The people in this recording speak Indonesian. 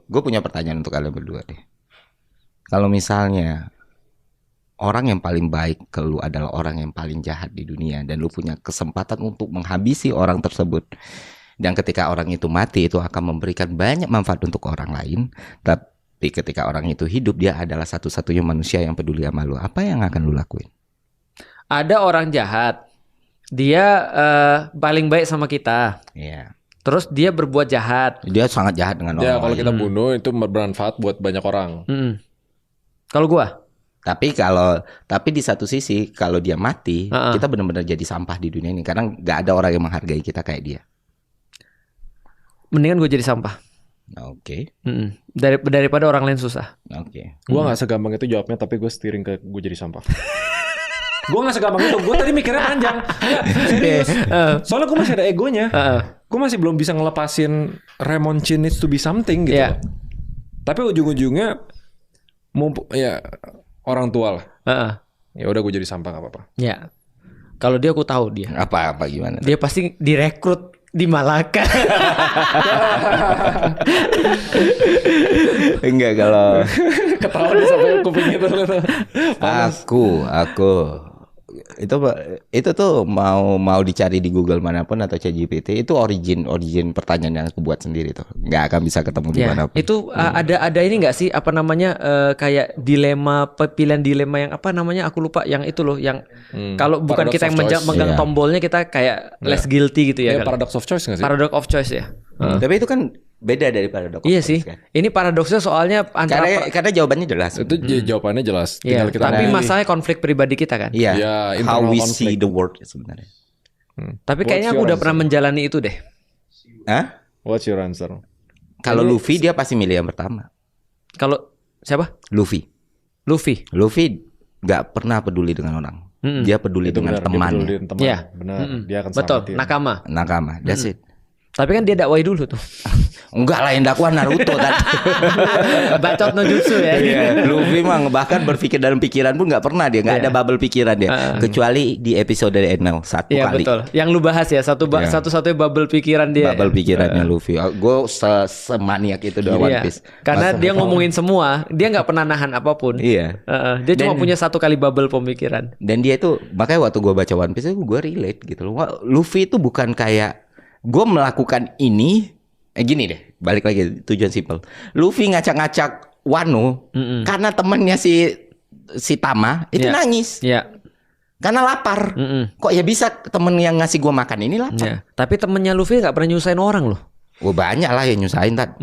gue punya pertanyaan untuk kalian berdua deh. Kalau misalnya orang yang paling baik ke lu adalah orang yang paling jahat di dunia, dan lu punya kesempatan untuk menghabisi orang tersebut, dan ketika orang itu mati itu akan memberikan banyak manfaat untuk orang lain, tapi ketika orang itu hidup dia adalah satu-satunya manusia yang peduli sama lu, apa yang akan lu lakuin? Ada orang jahat, dia paling baik sama kita. Iya. Terus dia berbuat jahat. Dia sangat jahat dengan orang. Ya kalau kita bunuh itu bermanfaat buat banyak orang. Kalau gua, tapi di satu sisi kalau dia mati, kita benar-benar jadi sampah di dunia ini karena nggak ada orang yang menghargai kita kayak dia. mendingan gue jadi sampah. Oke. Daripada orang lain susah. Oke. Gue nggak segampang itu jawabnya, tapi gue steering ke gue jadi sampah. Gue nggak segampang itu. Gue tadi mikirnya panjang. Serius. Soalnya gue masih ada egonya. Gue masih belum bisa ngelepasin Ramon Chin needs to be something gitu. Yeah. Tapi ujung-ujungnya ya orang tua lah. Ya udah gue jadi sampah nggak apa-apa. Ya. Kalau dia aku tahu dia. Apa gimana? Dia pasti direkrut di Malaka. Enggak, kalau ketawa dia sampai kupingnya tuh. Aku itu tuh mau dicari di Google manapun atau ChatGPT, itu origin pertanyaan yang aku buat sendiri tuh. Nggak akan bisa ketemu di manapun. Itu ada ini nggak sih, apa namanya, kayak pilihan dilema yang apa namanya, aku lupa, yang itu loh, yang kalau bukan Paradox kita yang of megang choice. tombolnya, kita kayak less guilty gitu ya. Paradox of choice nggak sih? Paradox of choice ya. Tapi itu kan beda dari paradoks. Iya sih. Kan? Ini paradoksnya soalnya antara Karena jawabannya jelas. Itu jawabannya jelas. Iya, Tinggal kita tapi milih. masalahnya konflik pribadi kita kan. Iya. Ya, How internal we conflict. see the world sebenarnya. Tapi What's kayaknya aku your udah pernah answer? menjalani itu deh. Hah? What's your answer? Kalau Luffy dia pasti milih yang pertama. Kalau siapa? Luffy nggak pernah peduli dengan orang. Dia peduli Itu dengan benar, dia temannya. peduli dengan teman. Iya. Benar. Dia akan Betul, selamatin. nakama. That's it. Tapi kan dia dakwai dulu tuh. Enggak lah, yang dakwah Naruto tadi. Bacot no jutsu ya. Iya, Luffy mah bahkan berpikir dalam pikiran pun nggak pernah dia, nggak ada bubble pikiran dia, kecuali di episode Enel satu Iya kali. betul. Yang lu bahas ya, satu-satunya bubble pikiran dia. Bubble pikirannya Luffy. Gue semaniak itu doang One Piece. Karena dia ngomongin semua, dia nggak pernah nahan apapun. Iya. Dia cuma punya satu kali bubble pemikiran. Dan dia itu, makanya waktu gue baca One Piece itu gue relate gitu loh. Wah, Luffy itu bukan kayak gue melakukan ini, gini deh, balik lagi tujuan simple. Luffy ngacak-ngacak Wano karena temennya si Tama itu nangis. Iya. Karena lapar. Kok ya bisa temen yang ngasih gue makan ini lapar? Tapi temennya Luffy nggak pernah nyusahin orang loh. Banyak lah yang nyusahin, Tat.